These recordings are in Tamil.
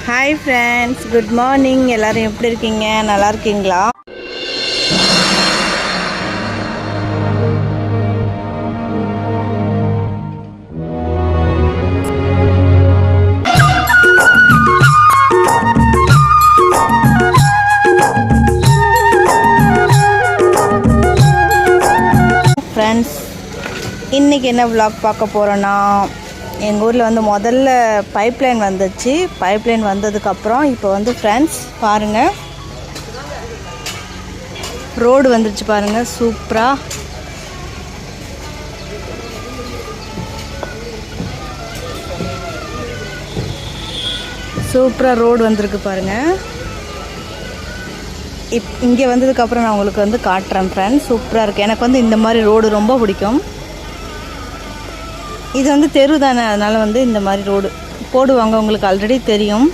Hi friends, good morning. எல்லோரும் எப்படி இருக்கீங்க? நல்லா இருக்கீங்களா? ஃப்ரெண்ட்ஸ், இன்றைக்கி என்ன விலாக் பார்க்க போகிறோன்னா, எங்கள் ஊரில் வந்து முதல்ல பைப்லைன் வந்துச்சு. பைப்லைன் வந்ததுக்கப்புறம் இப்போ வந்து ஃப்ரெண்ட்ஸ் பாருங்கள், ரோடு வந்துருச்சு பாருங்கள். சூப்பராக ரோடு வந்திருக்கு பாருங்கள். இங்கே வந்ததுக்கப்புறம் நான் உங்களுக்கு வந்து காட்டுறேன் ஃப்ரெண்ட்ஸ். சூப்பராக இருக்குது. எனக்கு வந்து இந்த மாதிரி ரோடு ரொம்ப பிடிக்கும். இது வந்து தெரு தானே, அதனால் வந்து இந்த மாதிரி ரோடு போடுவாங்க. உங்களுக்கு ஆல்ரெடி தெரியும்.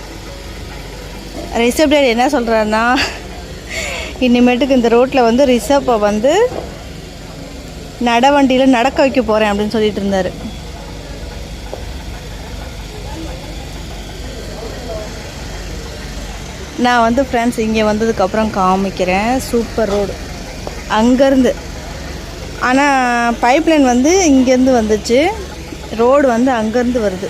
ரிஷப் டேடி என்ன சொல்கிறாருன்னா, இனிமேட்டுக்கு இந்த ரோட்டில் வந்து ரிஷப்பை வந்து வண்டியில் நடக்க வைக்க போகிறேன் அப்படின்னு சொல்லிட்டு இருந்தார். நான் வந்து ஃப்ரெண்ட்ஸ் இங்கே வந்ததுக்கப்புறம் காமிக்கிறேன். சூப்பர் ரோடு அங்கேருந்து. ஆனால் பைப்லைன் வந்து இங்கேருந்து வந்துச்சு, ரோடு வந்து அங்கேருந்து வருது.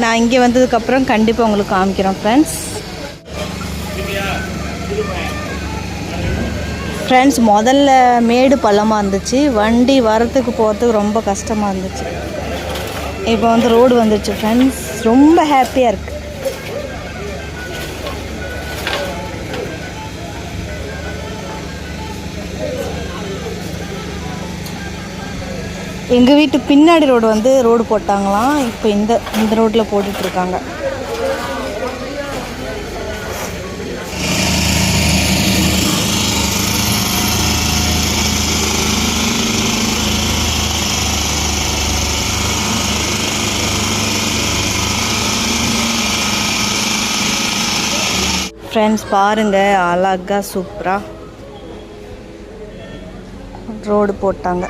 நான் இங்கே வந்ததுக்கப்புறம் கண்டிப்பாக உங்களுக்கு காமிக்கிறேன் ஃப்ரெண்ட்ஸ். முதல்ல மேடு பள்ளமாக இருந்துச்சு, வண்டி வரத்துக்கு போகிறதுக்கு ரொம்ப கஷ்டமாக இருந்துச்சு. இப்போ வந்து ரோடு வந்துச்சு ஃப்ரெண்ட்ஸ், ரொம்ப ஹாப்பியாக இருக்குது. எங்கள் வீட்டு பின்னாடி ரோடு வந்து ரோடு போட்டாங்களாம். இப்போ இந்த ரோட்டில் போட்டுட்ருக்காங்க. ஃப்ரெண்ட்ஸ் பாருங்கள், அழகாக சூப்பராக ரோடு போட்டாங்க.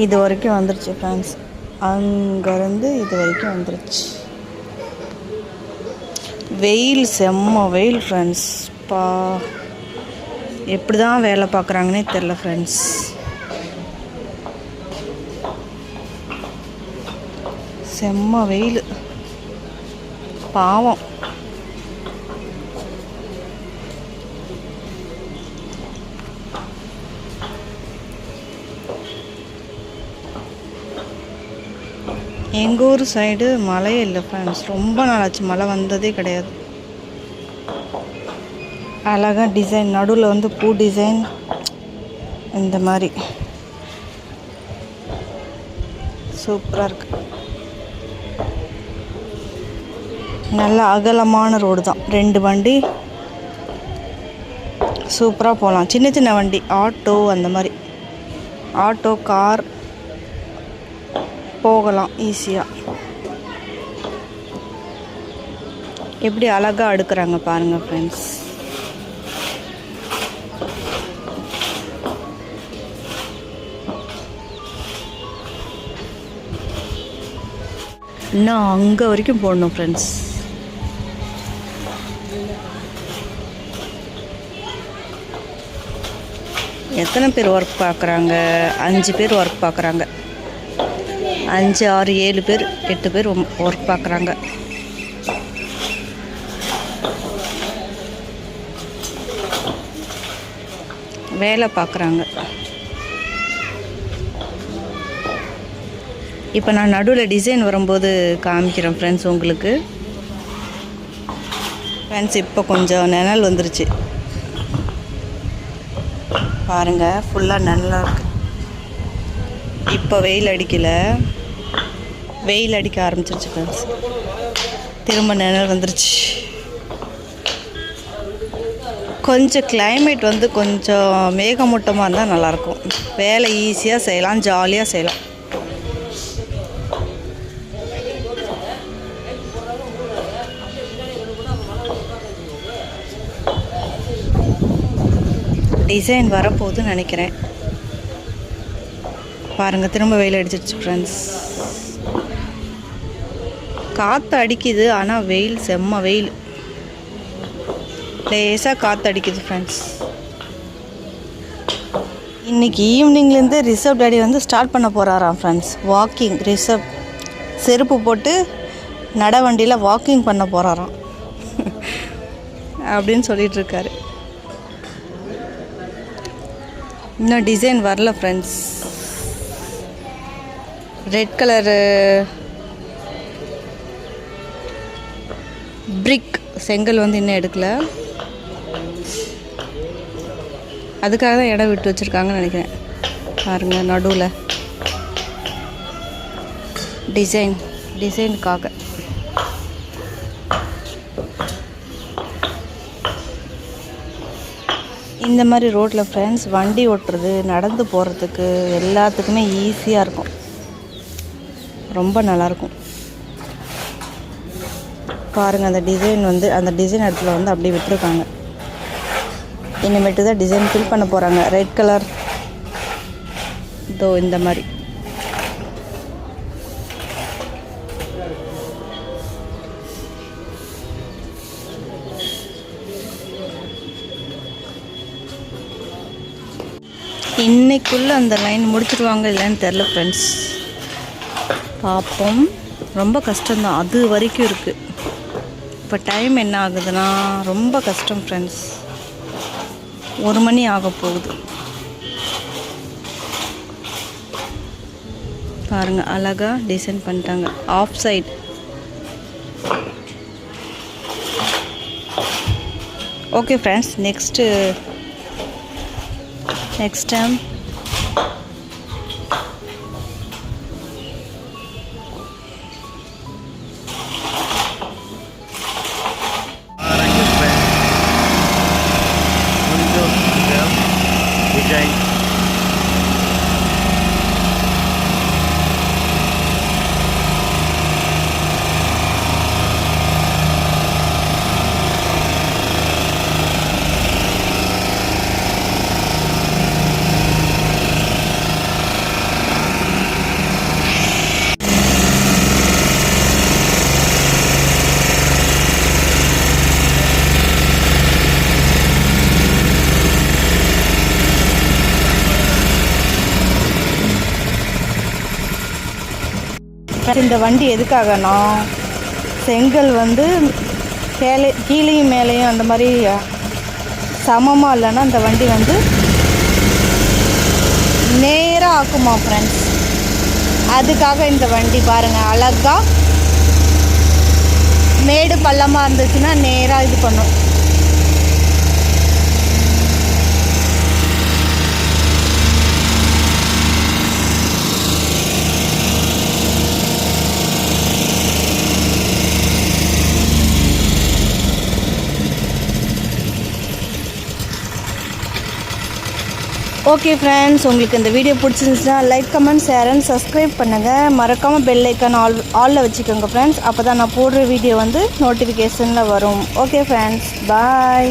இது வரைக்கும் வந்துருச்சு ஃப்ரெண்ட்ஸ், அங்கேருந்து இது வரைக்கும் வந்துருச்சு. வெயில், செம்ம வெயில் ஃப்ரெண்ட்ஸ். எப்படி தான் வேலை பார்க்குறாங்கன்னே தெரில ஃப்ரெண்ட்ஸ். செம்ம வெயில், பாவம். எங்கள் ஊர் சைடு மழையே இல்லை ஃப்ரெண்ட்ஸ். ரொம்ப நாளாச்சு, மழை வந்ததே கிடையாது. அழகாக டிசைன், நடுவில் வந்து பூ டிசைன், இந்த மாதிரி சூப்பராக இருக்குது. நல்ல அகலமான ரோடு தான். 2 வண்டி சூப்பராக போகலாம். சின்ன சின்ன வண்டி, ஆட்டோ, அந்த மாதிரி ஆட்டோ, கார் போகலாம் ஈஸியாக. எப்படி அழகாக அடுக்குறாங்க பாருங்கள் ஃப்ரெண்ட்ஸ். இன்னும் அங்கே வரைக்கும் போடணும் ஃப்ரெண்ட்ஸ். எத்தனை பேர் ஒர்க் பார்க்குறாங்க? 5 பேர் ஒர்க் பார்க்குறாங்க. 5, 6, 7 பேர், 8 பேர் ஒர்க் பார்க்குறாங்க. வேலை பார்க்குறாங்க. இப்போ நான் நடுவில் டிசைன் வரும்போது காமிக்கிறேன் ஃப்ரெண்ட்ஸ் உங்களுக்கு. ஃப்ரெண்ட்ஸ் இப்போ கொஞ்சம் நிழல் வந்துருச்சு பாருங்கள், ஃபுல்லாக நிழலாக இருக்குது. இப்போ வெயில் அடிக்கலை, வெயில் அடிக்க ஆரம்பிச்சிருச்சு ஃப்ரெண்ட்ஸ். திரும்ப நிழல் வந்துருச்சு. கொஞ்சம் கிளைமேட் வந்து கொஞ்சம் மேகமூட்டமாக இருந்தால் நல்லாயிருக்கும். வேலை ஈஸியாக செய்யலாம், ஜாலியாக செய்யலாம். டிசைன் வரப்போகுதுன்னு நினைக்கிறேன். பாருங்கள், திரும்ப வெயில் அடிச்சிருச்சு ஃப்ரெண்ட்ஸ். காற்று அடிக்குது, ஆனால் வெயில் செம்ம வெயில். லேசாக காற்று அடிக்குது ஃப்ரெண்ட்ஸ். இன்றைக்கி ஈவினிங்லேருந்து ரிஷப் டாடி வந்து ஸ்டார்ட் பண்ண போகிறாராம் ஃப்ரெண்ட்ஸ். வாக்கிங். ரிஷப் செருப்பு போட்டு நடவண்டியில் வாக்கிங் பண்ண போகிறாராம் அப்படின்னு சொல்லிகிட்ருக்காரு. இன்னும் டிசைன் வரல ஃப்ரெண்ட்ஸ். ரெட் கலரு பிரிக் செங்கல் வந்து இன்னும் எடுக்கலை. அதுக்காக தான் இடம் விட்டு வச்சுருக்காங்கன்னு நினைக்கிறேன். பாருங்கள், நடுவில் டிசைனுக்காக. இந்த மாதிரி ரோட்டில் ஃப்ரெண்ட்ஸ் வண்டி ஓட்டுறது, நடந்து போகிறதுக்கு எல்லாத்துக்குமே ஈஸியாக இருக்கும். ரொம்ப நல்லாயிருக்கும். பாருங்கள், அந்த டிசைன் வந்து அந்த டிசைன் இடத்துல வந்து அப்படியே விட்டுருக்காங்க. இனிமேட்டு தான் டிசைன் ஃபில் பண்ண போகிறாங்க. ரெட் கலர் இதோ இந்த மாதிரி. இன்னைக்குள்ளே அந்த லைன் முடிச்சிடுவாங்க இல்லைன்னு தெரில ஃப்ரெண்ட்ஸ். பார்ப்போம். ரொம்ப கஷ்டம்தான், அது வரைக்கும் இருக்குது. இப்போ டைம் என்ன ஆகுதுன்னா ரொம்ப கஷ்டம் ஃப்ரெண்ட்ஸ். 1 மணி ஆக போகுது. பாருங்கள், அழகாக டிசைன் பண்ணிட்டாங்க. Off side. Okay friends, next time இந்த வண்டி எதுக்காகனா, செங்கல் வந்து கீழேயும் மேலேயும் அந்த மாதிரி சமமாக இல்லைன்னா அந்த வண்டி வந்து நேராக ஆக்குமா ஃப்ரெண்ட்ஸ். அதுக்காக இந்த வண்டி பாருங்கள், அழகாக மேடு பள்ளமாக இருந்துச்சுன்னா நேராக இது பண்ணும். ஓகே ஃப்ரெண்ட்ஸ், உங்களுக்கு இந்த வீடியோ பிடிச்சிருந்துச்சுன்னா like, comment, share and subscribe பண்ணுங்கள். மறக்காமல் பெல் ஐக்கான் ஆலில் வச்சுக்கோங்க ஃப்ரெண்ட்ஸ். அப்போ தான் நான் போடுற வீடியோ வந்து நோட்டிஃபிகேஷனில் வரும். ஓகே ஃப்ரெண்ட்ஸ், பாய்.